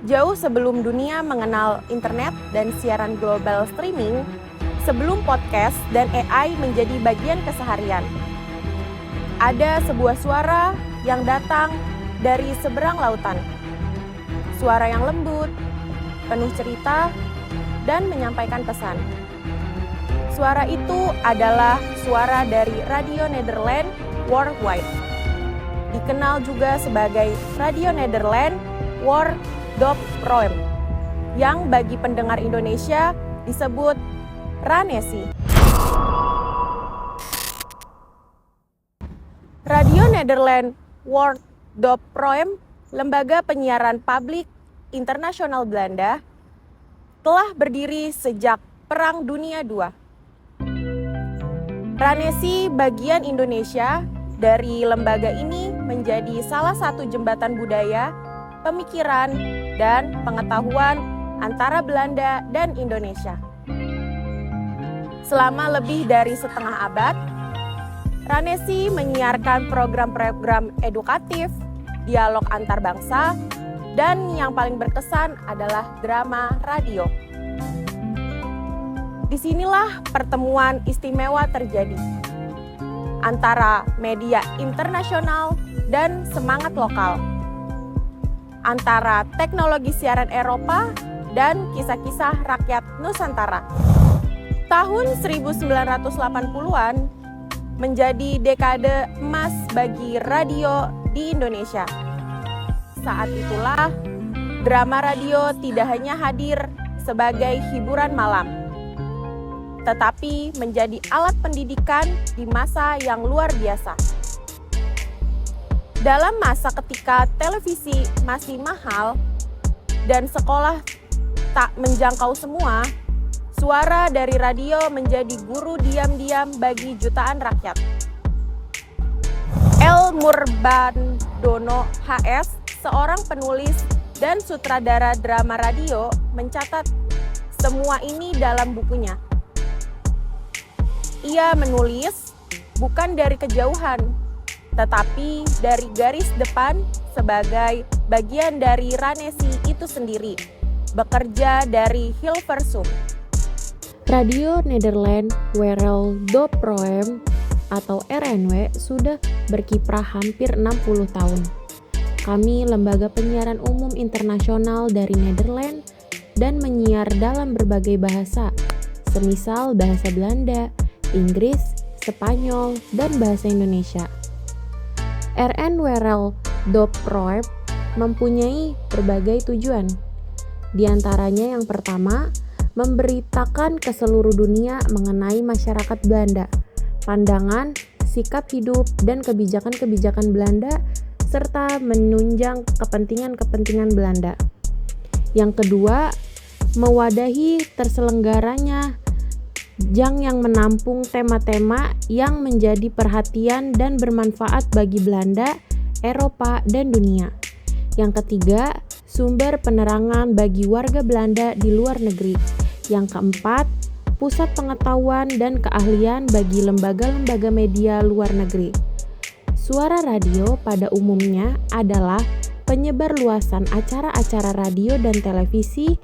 Jauh sebelum dunia mengenal internet dan siaran global streaming, sebelum podcast dan AI menjadi bagian keseharian, ada sebuah suara yang datang dari seberang lautan. Suara yang lembut, penuh cerita, dan menyampaikan pesan. Suara itu adalah suara dari Radio Nederland Worldwide. Dikenal juga sebagai Radio Nederland Dop Proem, yang bagi pendengar Indonesia disebut Ranesi. Radio Nederland Dop Proem, lembaga penyiaran publik internasional Belanda, telah berdiri sejak Perang Dunia II. Ranesi bagian Indonesia dari lembaga ini menjadi salah satu jembatan budaya, pemikiran, dan pengetahuan antara Belanda dan Indonesia. Selama lebih dari setengah abad, Ranesi menyiarkan program-program edukatif, dialog antar bangsa, dan yang paling berkesan adalah drama radio. Disinilah pertemuan istimewa terjadi antara media internasional dan semangat lokal, antara teknologi siaran Eropa dan kisah-kisah rakyat Nusantara. Tahun 1980-an menjadi dekade emas bagi radio di Indonesia. Saat itulah drama radio tidak hanya hadir sebagai hiburan malam, tetapi menjadi alat pendidikan di masa yang luar biasa. Dalam masa ketika televisi masih mahal dan sekolah tak menjangkau semua, suara dari radio menjadi guru diam-diam bagi jutaan rakyat. El Murbandono HS, seorang penulis dan sutradara drama radio, mencatat semua ini dalam bukunya. Ia menulis bukan dari kejauhan, tetapi dari garis depan sebagai bagian dari Ranesi itu sendiri, bekerja dari Hilversum. Radio Nederland Dop Proem atau RNW sudah berkiprah hampir 60 tahun. Kami lembaga penyiaran umum internasional dari Nederland dan menyiar dalam berbagai bahasa, semisal bahasa Belanda, Inggris, Spanyol, dan bahasa Indonesia. RNW Dop Proem mempunyai berbagai tujuan. Di antaranya yang pertama, memberitakan ke seluruh dunia mengenai masyarakat Belanda, pandangan, sikap hidup, dan kebijakan-kebijakan Belanda, serta menunjang kepentingan-kepentingan Belanda. Yang kedua, mewadahi terselenggaranya ajang yang menampung tema-tema yang menjadi perhatian dan bermanfaat bagi Belanda, Eropa, dan dunia. Yang ketiga, sumber penerangan bagi warga Belanda di luar negeri. Yang keempat, pusat pengetahuan dan keahlian bagi lembaga-lembaga media luar negeri. Suara radio pada umumnya adalah penyebar luasan acara-acara radio dan televisi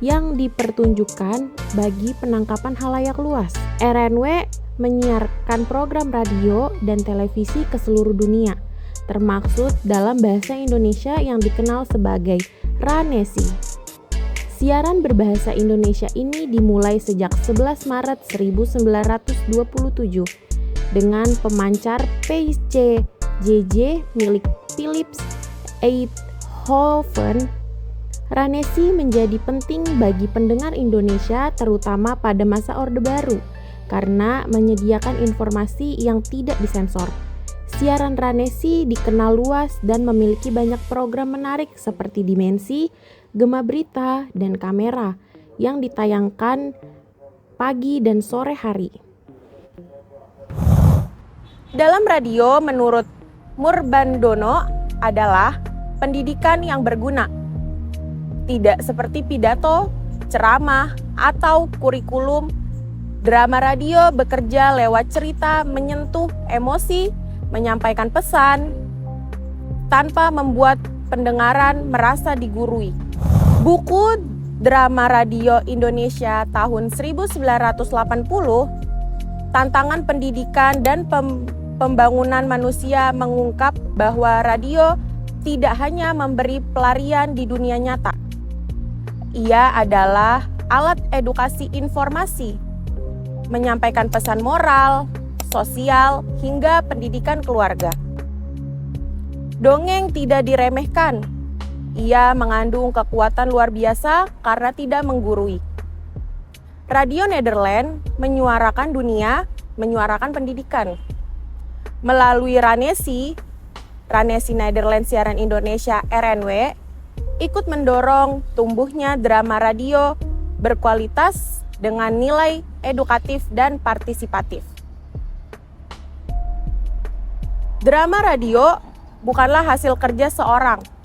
yang dipertunjukkan bagi penangkapan halayak luas. RNW menyiarkan program radio dan televisi ke seluruh dunia, termaksud dalam bahasa Indonesia yang dikenal sebagai Ranesi. Siaran berbahasa Indonesia ini dimulai sejak 11 Maret 1927 dengan pemancar PCJJ milik Philips Eidhoven. Ranesi menjadi penting bagi pendengar Indonesia terutama pada masa Orde Baru karena menyediakan informasi yang tidak disensor. Siaran Ranesi dikenal luas dan memiliki banyak program menarik seperti Dimensi, Gema Berita, dan Kamera yang ditayangkan pagi dan sore hari. Dalam radio, menurut Murbandono, adalah pendidikan yang berguna. Tidak seperti pidato, ceramah, atau kurikulum. Drama radio bekerja lewat cerita menyentuh emosi, menyampaikan pesan, tanpa membuat pendengaran merasa digurui. Buku Drama Radio Indonesia tahun 1980, Tantangan Pendidikan dan Pembangunan Manusia mengungkap bahwa radio tidak hanya memberi pelarian di dunia nyata. Ia adalah alat edukasi informasi, menyampaikan pesan moral, sosial, hingga pendidikan keluarga. Dongeng tidak diremehkan. Ia mengandung kekuatan luar biasa karena tidak menggurui. Radio Nederland menyuarakan dunia, menyuarakan pendidikan. Melalui Ranesi Nederland Siaran Indonesia RNW, ikut mendorong tumbuhnya drama radio berkualitas dengan nilai edukatif dan partisipatif. Drama radio bukanlah hasil kerja seorang.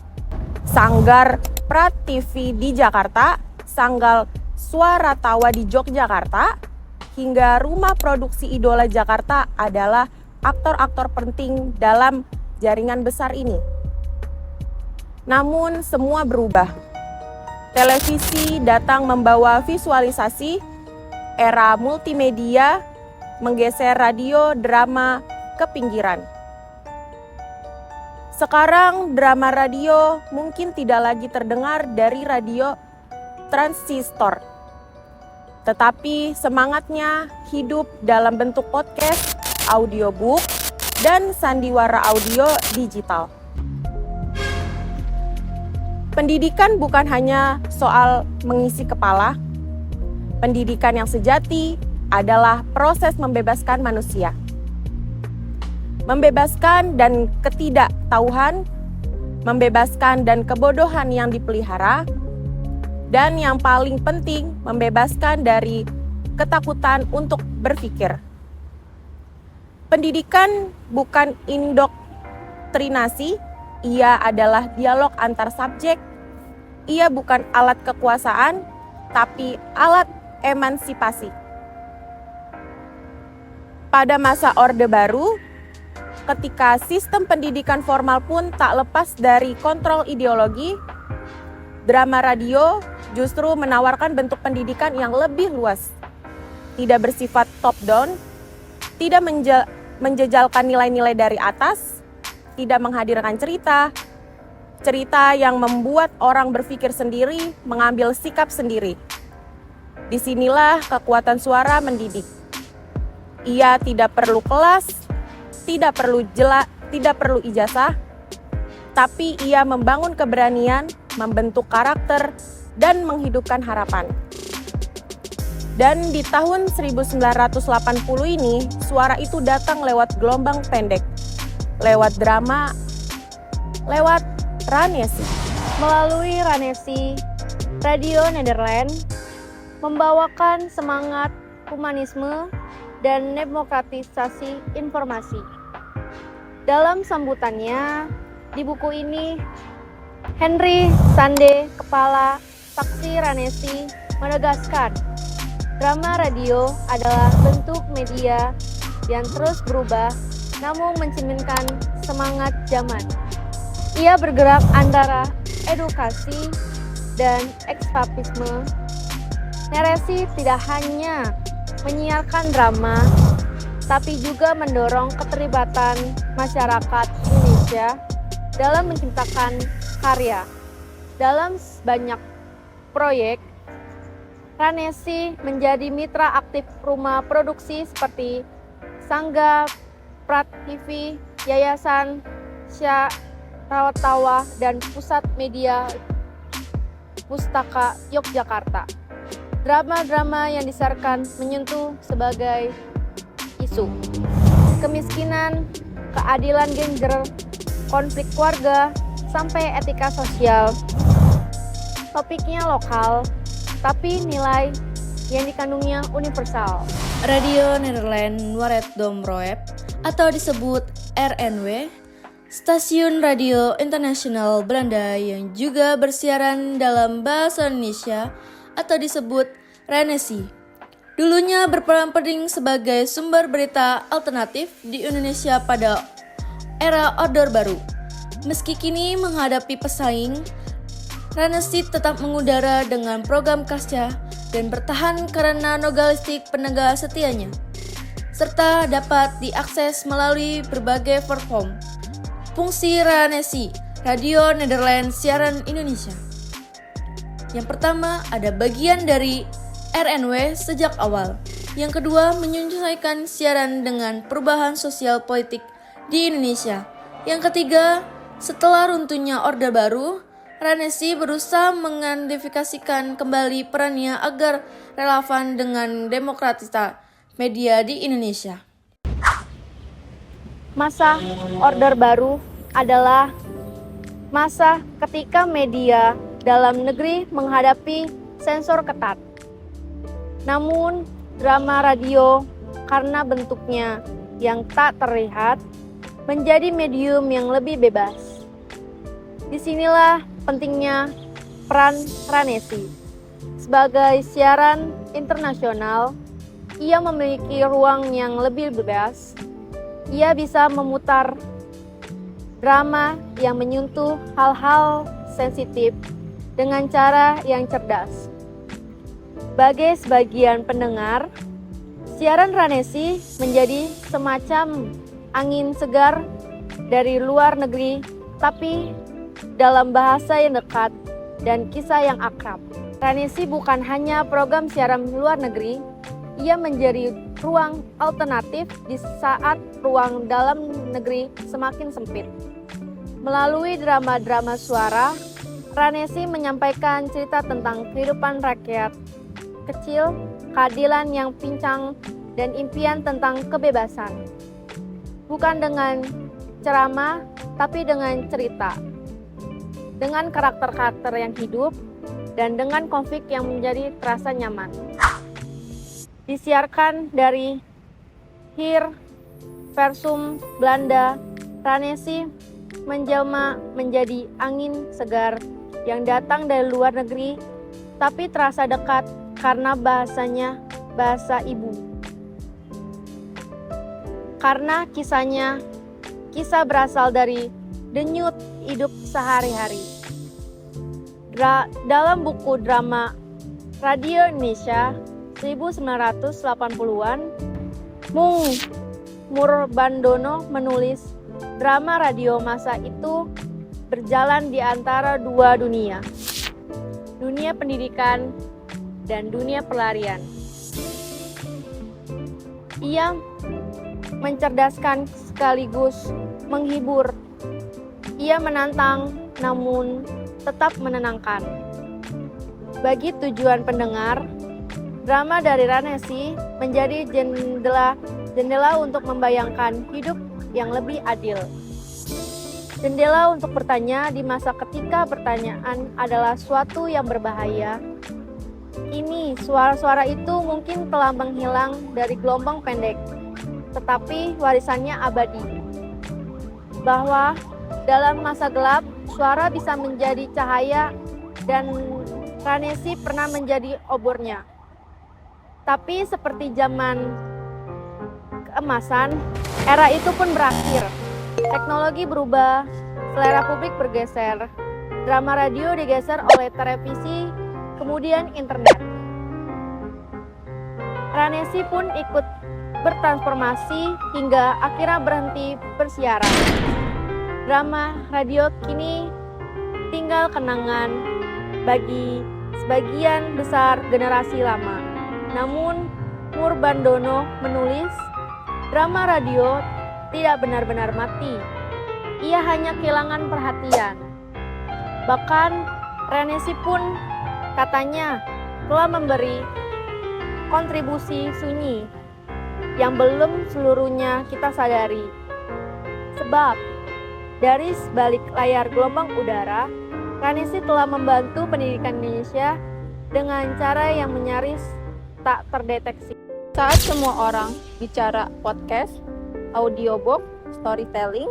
Sanggar Prat TV di Jakarta, Sanggal Suara Tawa di Yogyakarta, hingga Rumah Produksi Idola Jakarta adalah aktor-aktor penting dalam jaringan besar ini. Namun semua berubah. Televisi datang membawa visualisasi, era multimedia menggeser radio drama ke pinggiran. Sekarang drama radio mungkin tidak lagi terdengar dari radio transistor, tetapi semangatnya hidup dalam bentuk podcast, audiobook, dan sandiwara audio digital. Pendidikan bukan hanya soal mengisi kepala. Pendidikan yang sejati adalah proses membebaskan manusia. Membebaskan dan ketidaktahuan, membebaskan dan kebodohan yang dipelihara, dan yang paling penting, membebaskan dari ketakutan untuk berpikir. Pendidikan bukan indoktrinasi, ia adalah dialog antar subjek. Ia bukan alat kekuasaan, tapi alat emansipasi. Pada masa Orde Baru, ketika sistem pendidikan formal pun tak lepas dari kontrol ideologi, drama radio justru menawarkan bentuk pendidikan yang lebih luas. Tidak bersifat top-down, tidak menjejalkan nilai-nilai dari atas, tidak menghadirkan cerita yang membuat orang berpikir sendiri, mengambil sikap sendiri. Disinilah kekuatan suara mendidik. Ia tidak perlu kelas, tidak perlu ijazah, tapi ia membangun keberanian, membentuk karakter, dan menghidupkan harapan. Dan di tahun 1980 ini, suara itu datang lewat gelombang pendek, lewat drama, lewat Ranesi. Melalui Ranesi, Radio Nederland membawakan semangat humanisme dan demokratisasi informasi. Dalam sambutannya di buku ini, Henry Sande, Kepala Taksi Ranesi, menegaskan drama radio adalah bentuk media yang terus berubah namun mencerminkan semangat zaman. Ia bergerak antara edukasi dan eskapisme. Narasi tidak hanya menyiarkan drama, tapi juga mendorong keterlibatan masyarakat Indonesia dalam menciptakan karya. Dalam banyak proyek, Ranesi menjadi mitra aktif rumah produksi seperti Sanggar Prat TV, Yayasan Suara Tawa, dan Pusat Media Pustaka Yogyakarta. Drama-drama yang disiarkan menyentuh sebagai isu kemiskinan, keadilan gender, konflik keluarga, sampai etika sosial. Topiknya lokal, tapi nilai yang dikandungnya universal. Radio Nederland Nuaret Domroep atau disebut RNW, stasiun radio internasional Belanda yang juga bersiaran dalam bahasa Indonesia atau disebut Ranesi. Dulunya berperan penting sebagai sumber berita alternatif di Indonesia pada era Orde Baru. Meski kini menghadapi pesaing, Ranesi tetap mengudara dengan program khasnya dan bertahan karena nogalistik penegak setianya, serta dapat diakses melalui berbagai platform. Fungsi Ranesi, Radio Nederland Siaran Indonesia. Yang pertama, ada bagian dari RNW sejak awal. Yang kedua, menyesuaikan siaran dengan perubahan sosial politik di Indonesia. Yang ketiga, setelah runtuhnya Orde Baru, Ranesi berusaha mengidentifikasikan kembali perannya agar relevan dengan demokratisasi media di Indonesia. Masa Orde Baru adalah masa ketika media dalam negeri menghadapi sensor ketat. Namun, drama radio karena bentuknya yang tak terlihat menjadi medium yang lebih bebas. Disinilah pentingnya peran Ranesi. Sebagai siaran internasional, ia memiliki ruang yang lebih bebas. Ia bisa memutar drama yang menyentuh hal-hal sensitif dengan cara yang cerdas. Bagi sebagian pendengar, siaran Ranesi menjadi semacam angin segar dari luar negeri, tapi dalam bahasa yang dekat dan kisah yang akrab. Ranesi bukan hanya program siaran luar negeri, ia menjadi ruang alternatif di saat ruang dalam negeri semakin sempit. Melalui drama-drama suara, Ranesi menyampaikan cerita tentang kehidupan rakyat kecil, keadilan yang pincang, dan impian tentang kebebasan. Bukan dengan ceramah, tapi dengan cerita. Dengan karakter-karakter yang hidup, dan dengan konflik yang menjadi terasa nyaman. Disiarkan dari Heer Versum Belanda, Ranesi menjelma menjadi angin segar yang datang dari luar negeri, tapi terasa dekat karena bahasanya bahasa ibu. Karena kisah berasal dari denyut hidup sehari-hari. Dalam buku drama Radio Indonesia 1980-an, Mung Murbandono menulis drama radio masa itu berjalan di antara dua dunia, dunia pendidikan dan dunia pelarian. Ia mencerdaskan sekaligus menghibur. Ia menantang namun tetap menenangkan. Bagi tujuan pendengar, drama dari Ranesi menjadi jendela untuk membayangkan hidup yang lebih adil. Jendela untuk bertanya di masa ketika pertanyaan adalah suatu yang berbahaya. Ini suara-suara itu mungkin telah menghilang dari gelombang pendek, tetapi warisannya abadi. Bahwa dalam masa gelap, suara bisa menjadi cahaya dan Ranesi pernah menjadi obornya. Tapi seperti zaman keemasan, era itu pun berakhir. Teknologi berubah, selera publik bergeser, drama radio digeser oleh televisi, kemudian internet. Ranesi pun ikut bertransformasi hingga akhirnya berhenti bersiaran. Drama radio kini tinggal kenangan bagi sebagian besar generasi lama. Namun, Murbandono menulis, drama radio tidak benar-benar mati. Ia hanya kehilangan perhatian. Bahkan, Ranesi pun katanya telah memberi kontribusi sunyi yang belum seluruhnya kita sadari. Sebab, dari sebalik layar gelombang udara, Ranesi telah membantu pendidikan Indonesia dengan cara yang nyaris tak terdeteksi. Saat semua orang bicara podcast, audiobook, storytelling,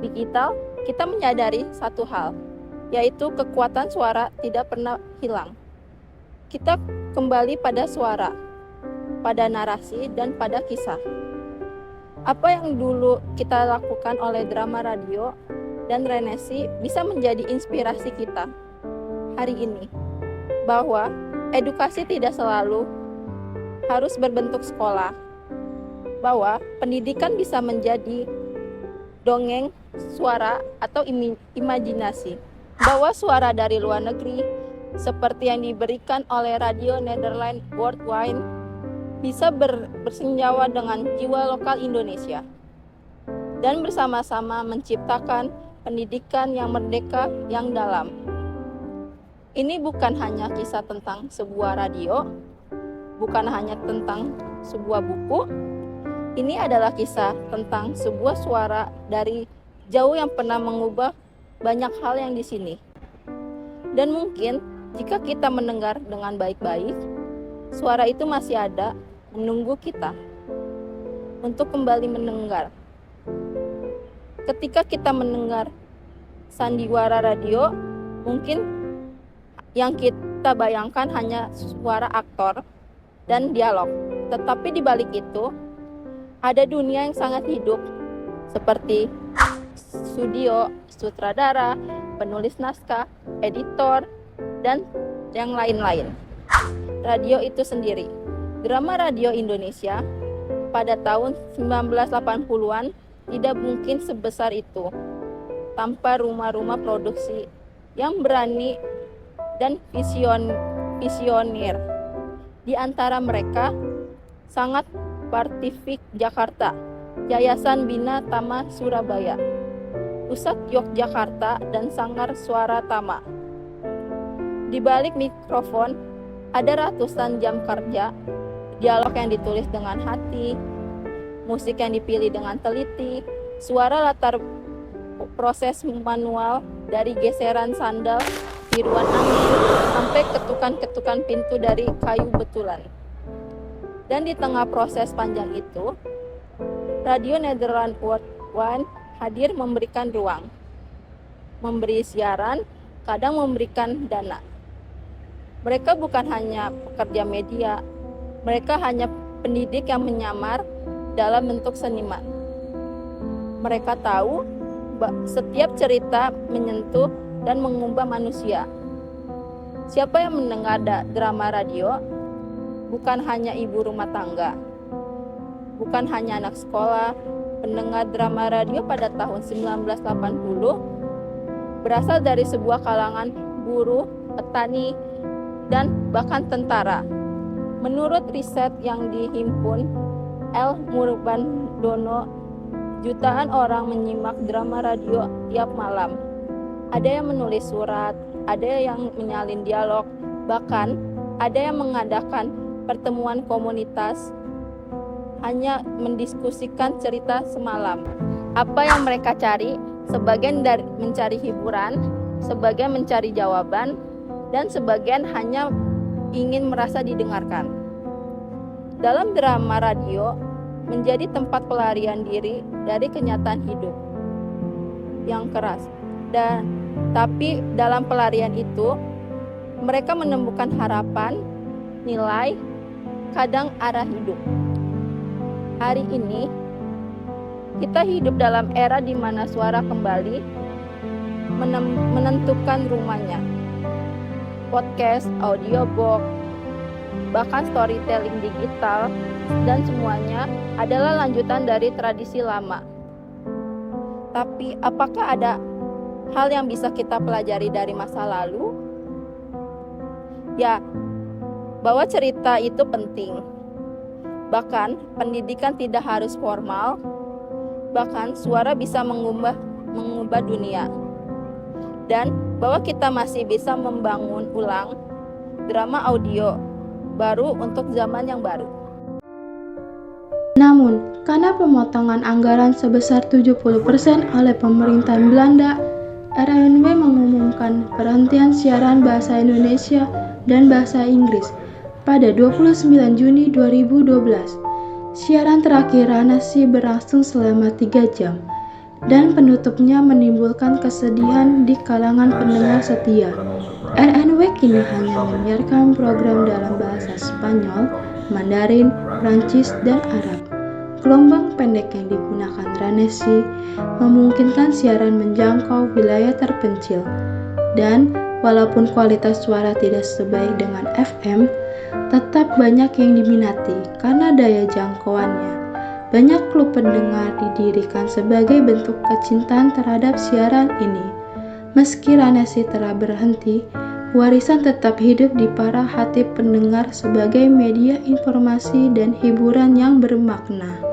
digital, kita menyadari satu hal, yaitu kekuatan suara tidak pernah hilang. Kita kembali pada suara, pada narasi, dan pada kisah. Apa yang dulu kita lakukan oleh drama radio dan Ranesi bisa menjadi inspirasi kita. hari ini, bahwa edukasi tidak selalu harus berbentuk sekolah, bahwa pendidikan bisa menjadi dongeng, suara, atau imajinasi, bahwa suara dari luar negeri seperti yang diberikan oleh Radio Nederland Worldwide bisa bersenjawa dengan jiwa lokal Indonesia dan bersama-sama menciptakan pendidikan yang merdeka yang dalam. Ini bukan hanya kisah tentang sebuah radio, bukan hanya tentang sebuah buku. Ini adalah kisah tentang sebuah suara dari jauh yang pernah mengubah banyak hal yang di sini. Dan mungkin jika kita mendengar dengan baik-baik, suara itu masih ada menunggu kita untuk kembali mendengar. Ketika kita mendengar sandiwara radio, mungkin yang kita bayangkan hanya suara aktor dan dialog. Tetapi di balik itu, ada dunia yang sangat hidup, seperti studio, sutradara, penulis naskah, editor, dan yang lain-lain. Radio itu sendiri. Drama radio Indonesia pada tahun 1980-an tidak mungkin sebesar itu tanpa rumah-rumah produksi yang berani dan visioner. Di antara mereka, Sangat Partifik Jakarta, Yayasan Bina Tama Surabaya, Pusat Yogyakarta, dan Sanggar Suara Tama. Di balik mikrofon ada ratusan jam kerja, dialog yang ditulis dengan hati, musik yang dipilih dengan teliti, suara latar proses manual dari geseran sandal, tiruan angin, sampai ketukan-ketukan pintu dari kayu betulan. Dan di tengah proses panjang itu, Radio Nederland Worldwide hadir memberikan ruang, memberi siaran, kadang memberikan dana. Mereka bukan hanya pekerja media, mereka hanya pendidik yang menyamar dalam bentuk seniman. Mereka tahu setiap cerita menyentuh dan mengubah manusia. Siapa yang mendengar drama radio bukan hanya ibu rumah tangga, bukan hanya anak sekolah. Pendengar drama radio pada tahun 1980 berasal dari sebuah kalangan buruh, petani, dan bahkan tentara. Menurut riset yang dihimpun L. Murbandono, jutaan orang menyimak drama radio tiap malam. Ada yang menulis surat, ada yang menyalin dialog, bahkan ada yang mengadakan pertemuan komunitas hanya mendiskusikan cerita semalam. Apa yang mereka cari? Sebagian dari mencari hiburan, sebagian mencari jawaban, dan sebagian hanya ingin merasa didengarkan. Dalam drama radio menjadi tempat pelarian diri dari kenyataan hidup yang keras. Tapi dalam pelarian itu mereka menemukan harapan, nilai, kadang arah hidup. Hari ini kita hidup dalam era di mana suara kembali menentukan rumahnya. Podcast, audiobook, bahkan storytelling digital, dan semuanya adalah lanjutan dari tradisi lama. Tapi apakah ada hal yang bisa kita pelajari dari masa lalu? Ya, bahwa cerita itu penting. Bahkan pendidikan tidak harus formal, bahkan suara bisa mengubah dunia. Dan bahwa kita masih bisa membangun ulang drama audio baru untuk zaman yang baru. Namun, karena pemotongan anggaran sebesar 70% oleh pemerintahan Belanda, RNW mengumumkan perhentian siaran bahasa Indonesia dan bahasa Inggris pada 29 Juni 2012. Siaran terakhir Ranasi berlangsung selama 3 jam. Dan penutupnya menimbulkan kesedihan di kalangan pendengar setia. RNW kini hanya menyiarkan program dalam bahasa Spanyol, Mandarin, Prancis, dan Arab. Gelombang pendek yang digunakan Ranesi memungkinkan siaran menjangkau wilayah terpencil dan Walaupun kualitas suara tidak sebaik dengan FM, tetap banyak yang diminati karena daya jangkauannya. Banyak klub pendengar didirikan sebagai bentuk kecintaan terhadap siaran ini. Meski Ranesi telah berhenti, warisan tetap hidup di para hati pendengar sebagai media informasi dan hiburan yang bermakna.